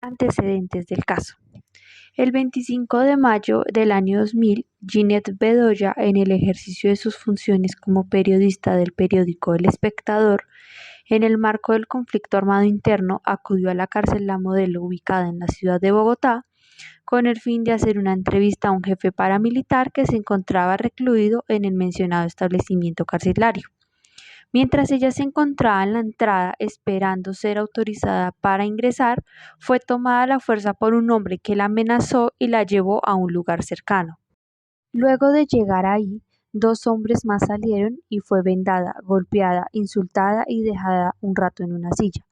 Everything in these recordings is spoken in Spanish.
Antecedentes del caso. El 25 de mayo del año 2000, Ginette Bedoya, en el ejercicio de sus funciones como periodista del periódico El Espectador, en el marco del conflicto armado interno, acudió a la cárcel La Modelo, ubicada en la ciudad de Bogotá, con el fin de hacer una entrevista a un jefe paramilitar que se encontraba recluido en el mencionado establecimiento carcelario. Mientras ella se encontraba en la entrada esperando ser autorizada para ingresar, fue tomada a la fuerza por un hombre que la amenazó y la llevó a un lugar cercano. Luego de llegar ahí, dos hombres más salieron y fue vendada, golpeada, insultada y dejada un rato en una silla.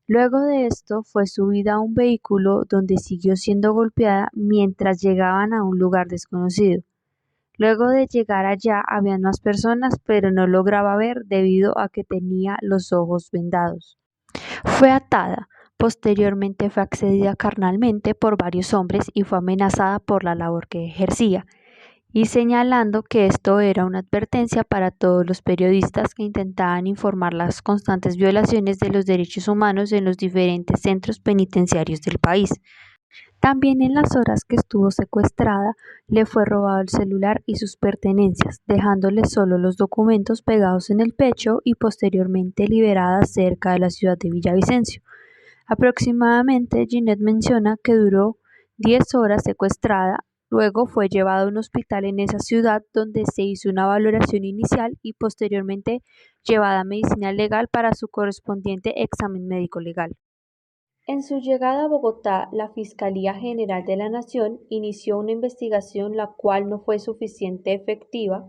Luego de esto fue subida a un vehículo donde siguió siendo golpeada mientras llegaban a un lugar desconocido. Luego de llegar allá habían más personas, pero no lograba ver debido a que tenía los ojos vendados. Fue atada. Posteriormente fue accedida carnalmente por varios hombres y fue amenazada por la labor que ejercía, y señalando que esto era una advertencia para todos los periodistas que intentaban informar las constantes violaciones de los derechos humanos en los diferentes centros penitenciarios del país. También en las horas que estuvo secuestrada, le fue robado el celular y sus pertenencias, dejándole solo los documentos pegados en el pecho y posteriormente liberada cerca de la ciudad de Villavicencio. Aproximadamente, Ginette menciona que duró 10 horas secuestrada, luego fue llevada a un hospital en esa ciudad donde se hizo una valoración inicial y posteriormente llevada a medicina legal para su correspondiente examen médico legal. En su llegada a Bogotá, la Fiscalía General de la Nación inició una investigación la cual no fue suficientemente efectiva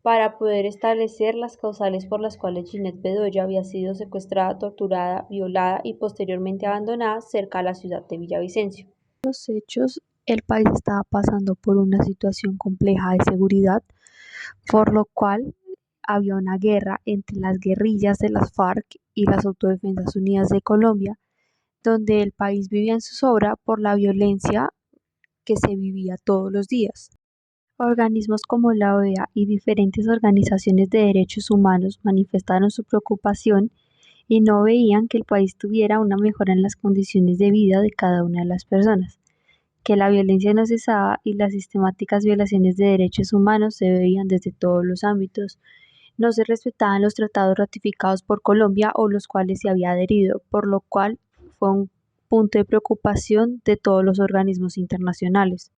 para poder establecer las causales por las cuales Ginette Bedoya había sido secuestrada, torturada, violada y posteriormente abandonada cerca de la ciudad de Villavicencio. Los hechos, el país estaba pasando por una situación compleja de seguridad, por lo cual había una guerra entre las guerrillas de las FARC y las Autodefensas Unidas de Colombia, donde el país vivía en zozobra por la violencia que se vivía todos los días. Organismos como la OEA y diferentes organizaciones de derechos humanos manifestaron su preocupación y no veían que el país tuviera una mejora en las condiciones de vida de cada una de las personas, que la violencia no cesaba y las sistemáticas violaciones de derechos humanos se veían desde todos los ámbitos. No se respetaban los tratados ratificados por Colombia o los cuales se había adherido, por lo cual fue un punto de preocupación de todos los organismos internacionales.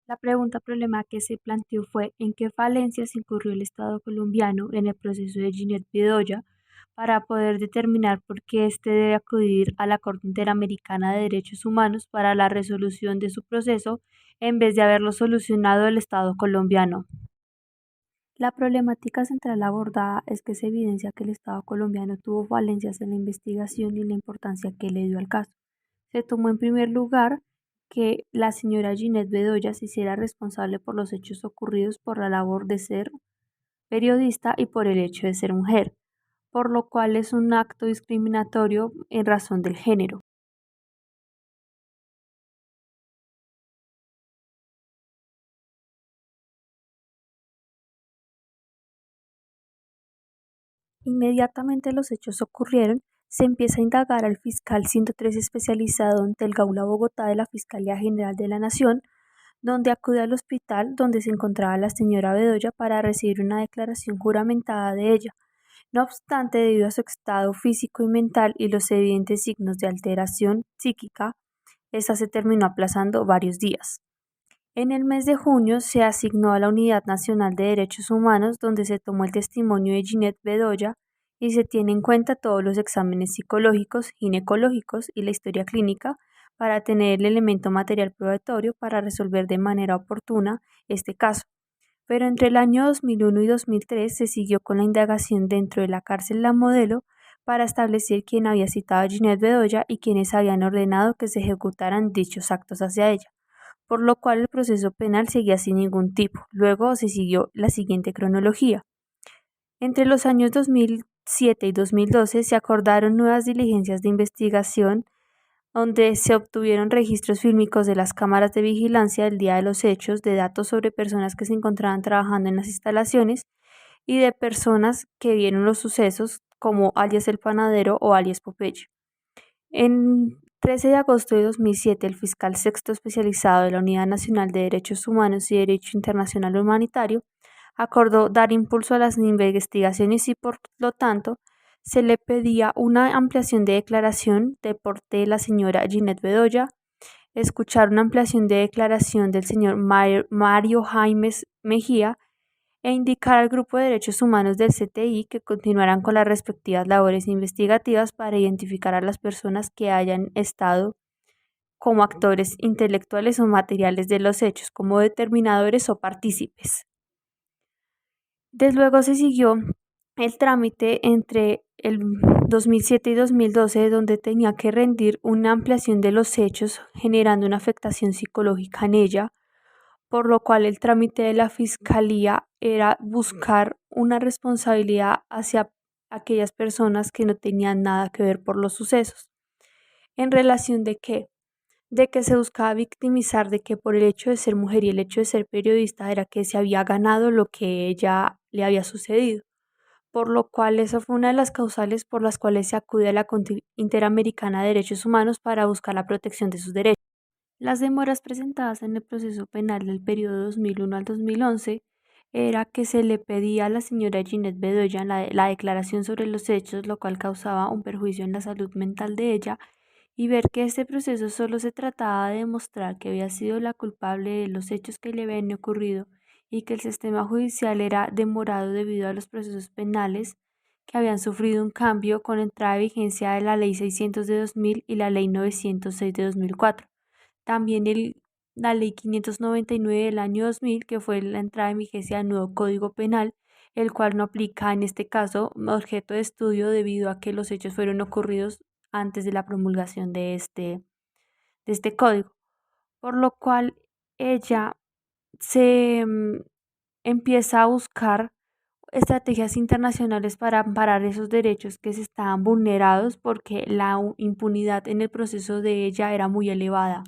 La pregunta problema que se planteó fue en qué falencias incurrió el Estado colombiano en el proceso de Ginette Bedoya para poder determinar por qué éste debe acudir a la Corte Interamericana de Derechos Humanos para la resolución de su proceso en vez de haberlo solucionado el Estado colombiano. La problemática central abordada es que se evidencia que el Estado colombiano tuvo falencias en la investigación y la importancia que le dio al caso. Se tomó en primer lugar que la señora Ginette Bedoya se hiciera responsable por los hechos ocurridos por la labor de ser periodista y por el hecho de ser mujer, por lo cual es un acto discriminatorio en razón del género. Inmediatamente los hechos ocurrieron, se empieza a indagar al fiscal 103 especializado ante el Gaula Bogotá de la Fiscalía General de la Nación, donde acude al hospital donde se encontraba la señora Bedoya para recibir una declaración juramentada de ella. No obstante, debido a su estado físico y mental y los evidentes signos de alteración psíquica, esta se terminó aplazando varios días. En el mes de junio se asignó a la Unidad Nacional de Derechos Humanos, donde se tomó el testimonio de Ginette Bedoya y se tiene en cuenta todos los exámenes psicológicos, ginecológicos y la historia clínica para tener el elemento material probatorio para resolver de manera oportuna este caso. Pero entre el año 2001 y 2003 se siguió con la indagación dentro de la cárcel La Modelo para establecer quién había citado a Ginette Bedoya y quiénes habían ordenado que se ejecutaran dichos actos hacia ella, por lo cual el proceso penal seguía sin ningún tipo. Luego se siguió la siguiente cronología. Entre los años 2007 y 2012 se acordaron nuevas diligencias de investigación donde se obtuvieron registros fílmicos de las cámaras de vigilancia del día de los hechos, de datos sobre personas que se encontraban trabajando en las instalaciones y de personas que vieron los sucesos como alias El Panadero o alias Popeye. En 13 de agosto de 2007, el fiscal sexto especializado de la Unidad Nacional de Derechos Humanos y Derecho Internacional Humanitario acordó dar impulso a las investigaciones y, por lo tanto, se le pedía una ampliación de declaración de parte de la señora Ginette Bedoya, escuchar una ampliación de declaración del señor Mario Jaimes Mejía e indicar al Grupo de Derechos Humanos del CTI que continuarán con las respectivas labores investigativas para identificar a las personas que hayan estado como actores intelectuales o materiales de los hechos, como determinadores o partícipes. Desde luego se siguió el trámite entre el 2007 y 2012, donde tenía que rendir una ampliación de los hechos, generando una afectación psicológica en ella, por lo cual el trámite de la Fiscalía era buscar una responsabilidad hacia aquellas personas que no tenían nada que ver por los sucesos. ¿En relación de qué? De que se buscaba victimizar, de que por el hecho de ser mujer y el hecho de ser periodista era que se había ganado lo que ella le había sucedido, por lo cual esa fue una de las causales por las cuales se acude a la Corte Interamericana de Derechos Humanos para buscar la protección de sus derechos. Las demoras presentadas en el proceso penal del periodo 2001 al 2011 era que se le pedía a la señora Ginette Bedoya la declaración sobre los hechos, lo cual causaba un perjuicio en la salud mental de ella, y ver que este proceso solo se trataba de demostrar que había sido la culpable de los hechos que le habían ocurrido y que el sistema judicial era demorado debido a los procesos penales que habían sufrido un cambio con entrada de vigencia de la Ley 600 de 2000 y la Ley 906 de 2004. También la Ley 599 del año 2000, que fue la entrada en vigencia del nuevo Código Penal, el cual no aplica en este caso objeto de estudio debido a que los hechos fueron ocurridos antes de la promulgación de este código, por lo cual ella se empieza a buscar estrategias internacionales para amparar esos derechos que se estaban vulnerados porque la impunidad en el proceso de ella era muy elevada.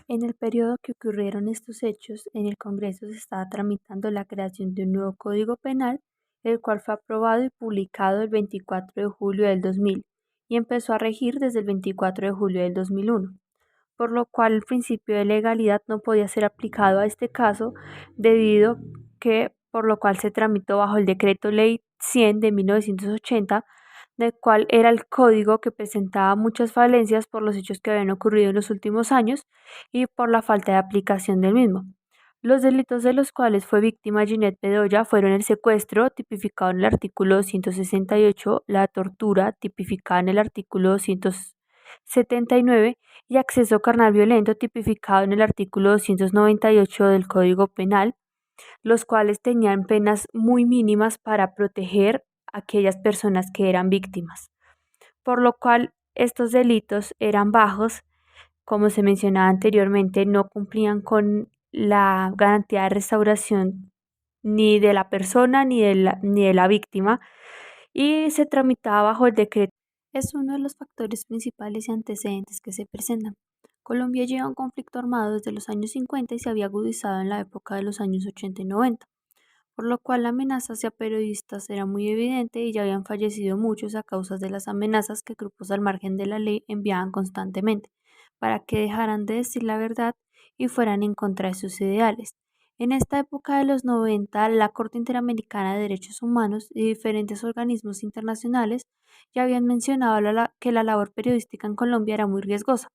En el periodo que ocurrieron estos hechos, en el Congreso se estaba tramitando la creación de un nuevo Código Penal, el cual fue aprobado y publicado el 24 de julio del 2000 y empezó a regir desde el 24 de julio del 2001, por lo cual el principio de legalidad no podía ser aplicado a este caso debido que por lo cual se tramitó bajo el Decreto Ley 100 de 1980, del cual era el código que presentaba muchas falencias por los hechos que habían ocurrido en los últimos años y por la falta de aplicación del mismo. Los delitos de los cuales fue víctima Ginette Bedoya fueron el secuestro, tipificado en el artículo 268, la tortura, tipificada en el artículo 279, y acceso carnal violento, tipificado en el artículo 298 del Código Penal, los cuales tenían penas muy mínimas para proteger a aquellas personas que eran víctimas, por lo cual estos delitos eran bajos, como se mencionaba anteriormente, no cumplían con la garantía de restauración ni de la persona ni de la víctima, y se tramitaba bajo el decreto. Es uno de los factores principales y antecedentes que se presentan. Colombia lleva un conflicto armado desde los años 50 y se había agudizado en la época de los años 80 y 90, por lo cual la amenaza hacia periodistas era muy evidente y ya habían fallecido muchos a causa de las amenazas que grupos al margen de la ley enviaban constantemente para que dejaran de decir la verdad y fueran en contra de sus ideales. En esta época de los 90, la Corte Interamericana de Derechos Humanos y diferentes organismos internacionales ya habían mencionado que la labor periodística en Colombia era muy riesgosa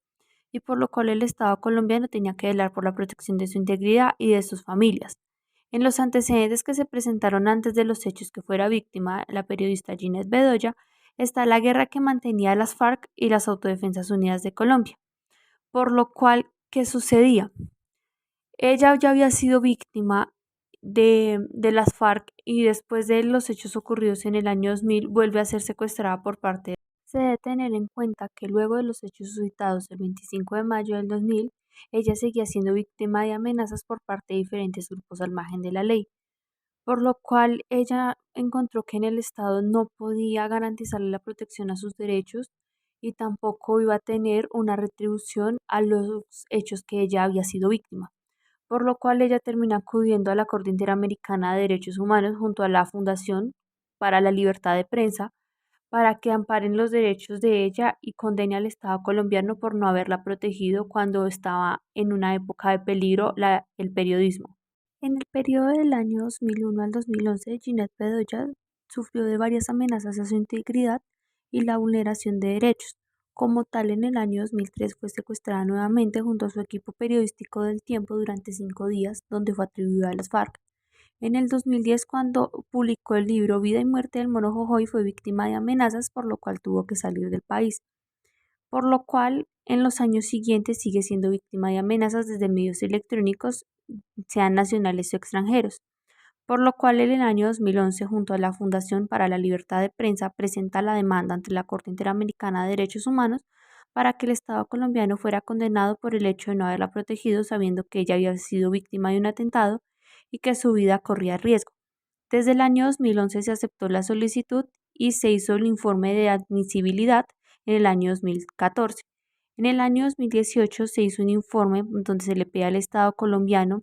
y por lo cual el Estado colombiano tenía que velar por la protección de su integridad y de sus familias. En los antecedentes que se presentaron antes de los hechos que fuera víctima la periodista Ginette Bedoya está la guerra que mantenía las FARC y las Autodefensas Unidas de Colombia, por lo cual, ¿qué sucedía? Ella ya había sido víctima de las FARC y después de los hechos ocurridos en el año 2000 vuelve a ser secuestrada por parte de... Se debe tener en cuenta que luego de los hechos suscitados el 25 de mayo del 2000, ella seguía siendo víctima de amenazas por parte de diferentes grupos al margen de la ley, por lo cual ella encontró que en el Estado no podía garantizarle la protección a sus derechos y tampoco iba a tener una retribución a los hechos que ella había sido víctima, por lo cual ella termina acudiendo a la Corte Interamericana de Derechos Humanos junto a la Fundación para la Libertad de Prensa para que amparen los derechos de ella y condene al Estado colombiano por no haberla protegido cuando estaba en una época de peligro el periodismo. En el periodo del año 2001 al 2011, Ginette Bedoya sufrió de varias amenazas a su integridad y la vulneración de derechos. Como tal, en el año 2003 fue secuestrada nuevamente junto a su equipo periodístico del Tiempo durante 5 días, donde fue atribuida a las FARC. En el 2010, cuando publicó el libro Vida y Muerte del Mono Jojoy, fue víctima de amenazas, por lo cual tuvo que salir del país, por lo cual en los años siguientes sigue siendo víctima de amenazas desde medios electrónicos, sean nacionales o extranjeros, por lo cual en el año 2011, junto a la Fundación para la Libertad de Prensa, presenta la demanda ante la Corte Interamericana de Derechos Humanos para que el Estado colombiano fuera condenado por el hecho de no haberla protegido, sabiendo que ella había sido víctima de un atentado y que su vida corría riesgo. Desde el año 2011 se aceptó la solicitud y se hizo el informe de admisibilidad en el año 2014. En el año 2018 se hizo un informe donde se le pide al Estado colombiano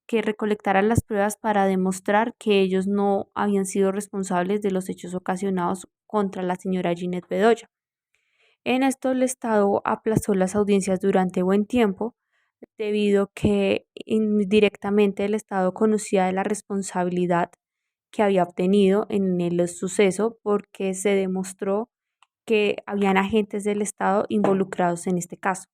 que recolectara las pruebas para demostrar que ellos no habían sido responsables de los hechos ocasionados contra la señora Ginette Bedoya. En esto el Estado aplazó las audiencias durante buen tiempo, debido a que indirectamente el Estado conocía de la responsabilidad que había obtenido en el suceso, porque se demostró que habían agentes del Estado involucrados en este caso.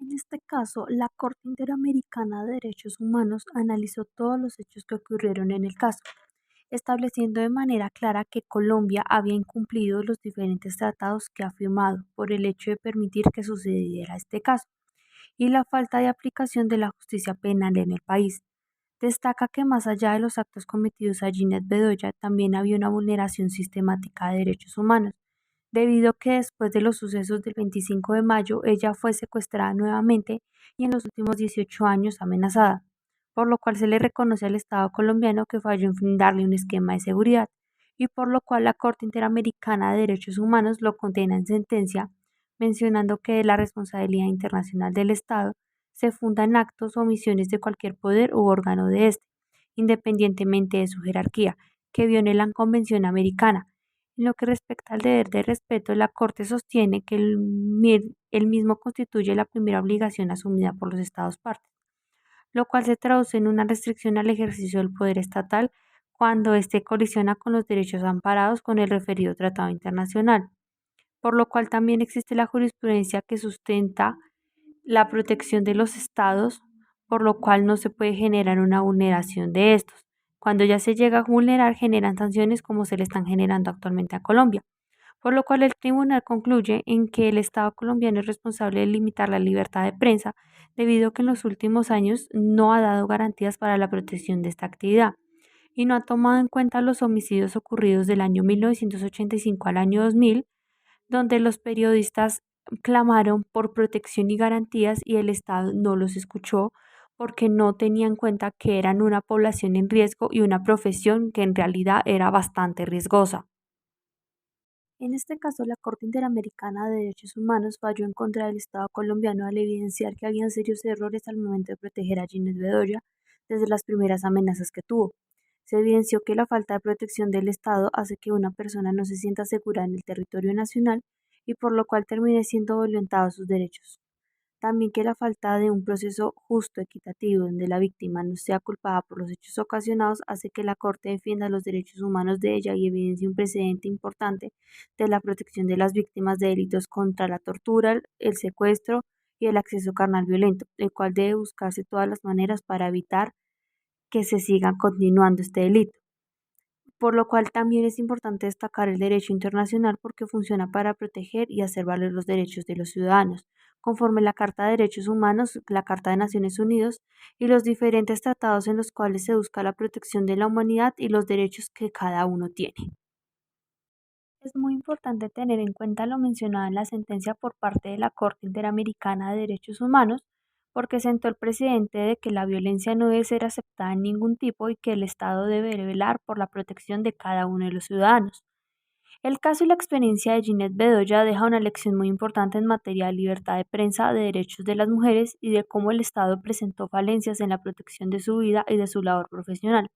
En este caso, la Corte Interamericana de Derechos Humanos analizó todos los hechos que ocurrieron en el caso, estableciendo de manera clara que Colombia había incumplido los diferentes tratados que ha firmado por el hecho de permitir que sucediera este caso y la falta de aplicación de la justicia penal en el país. Destaca que más allá de los actos cometidos a Ginette Bedoya, también había una vulneración sistemática de derechos humanos, debido a que después de los sucesos del 25 de mayo ella fue secuestrada nuevamente y en los últimos 18 años amenazada, por lo cual se le reconoce al Estado colombiano que falló en darle un esquema de seguridad y por lo cual la Corte Interamericana de Derechos Humanos lo condena en sentencia, mencionando que la responsabilidad internacional del Estado se funda en actos o omisiones de cualquier poder u órgano de este, independientemente de su jerarquía, que violen la Convención Americana. En lo que respecta al deber de respeto, la Corte sostiene que el mismo constituye la primera obligación asumida por los Estados partes, lo cual se traduce en una restricción al ejercicio del poder estatal cuando éste colisiona con los derechos amparados con el referido tratado internacional, por lo cual también existe la jurisprudencia que sustenta la protección de los estados, por lo cual no se puede generar una vulneración de estos. Cuando ya se llega a vulnerar, generan sanciones como se le están generando actualmente a Colombia, por lo cual el tribunal concluye en que el Estado colombiano es responsable de limitar la libertad de prensa, debido a que en los últimos años no ha dado garantías para la protección de esta actividad y no ha tomado en cuenta los homicidios ocurridos del año 1985 al año 2000, donde los periodistas clamaron por protección y garantías y el Estado no los escuchó porque no tenía en cuenta que eran una población en riesgo y una profesión que en realidad era bastante riesgosa. En este caso, la Corte Interamericana de Derechos Humanos falló en contra del Estado colombiano al evidenciar que habían serios errores al momento de proteger a Ginette Bedoya desde las primeras amenazas que tuvo. Se evidenció que la falta de protección del Estado hace que una persona no se sienta segura en el territorio nacional y por lo cual termine siendo violentados sus derechos. También que la falta de un proceso justo, equitativo, donde la víctima no sea culpada por los hechos ocasionados, hace que la Corte defienda los derechos humanos de ella y evidencie un precedente importante de la protección de las víctimas de delitos contra la tortura, el secuestro y el acceso carnal violento, el cual debe buscarse todas las maneras para evitar que se siga continuando este delito, por lo cual también es importante destacar el derecho internacional porque funciona para proteger y hacer valer los derechos de los ciudadanos, conforme la Carta de Derechos Humanos, la Carta de Naciones Unidas y los diferentes tratados en los cuales se busca la protección de la humanidad y los derechos que cada uno tiene. Es muy importante tener en cuenta lo mencionado en la sentencia por parte de la Corte Interamericana de Derechos Humanos, porque sentó el precedente de que la violencia no debe ser aceptada en ningún tipo y que el Estado debe velar por la protección de cada uno de los ciudadanos. El caso y la experiencia de Ginette Bedoya deja una lección muy importante en materia de libertad de prensa, de derechos de las mujeres y de cómo el Estado presentó falencias en la protección de su vida y de su labor profesional,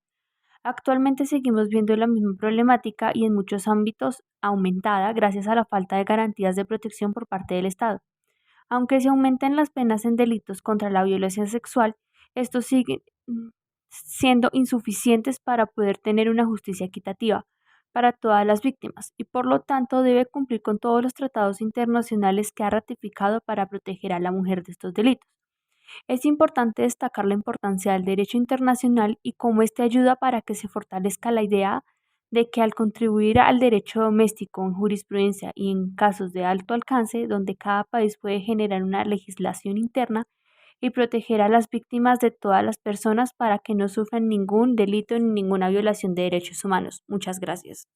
Actualmente seguimos viendo la misma problemática y en muchos ámbitos aumentada gracias a la falta de garantías de protección por parte del Estado. Aunque se aumenten las penas en delitos contra la violencia sexual, estos siguen siendo insuficientes para poder tener una justicia equitativa para todas las víctimas y por lo tanto debe cumplir con todos los tratados internacionales que ha ratificado para proteger a la mujer de estos delitos. Es importante destacar la importancia del derecho internacional y cómo este ayuda para que se fortalezca la idea de que al contribuir al derecho doméstico en jurisprudencia y en casos de alto alcance, donde cada país puede generar una legislación interna y proteger a las víctimas de todas las personas para que no sufran ningún delito ni ninguna violación de derechos humanos. Muchas gracias.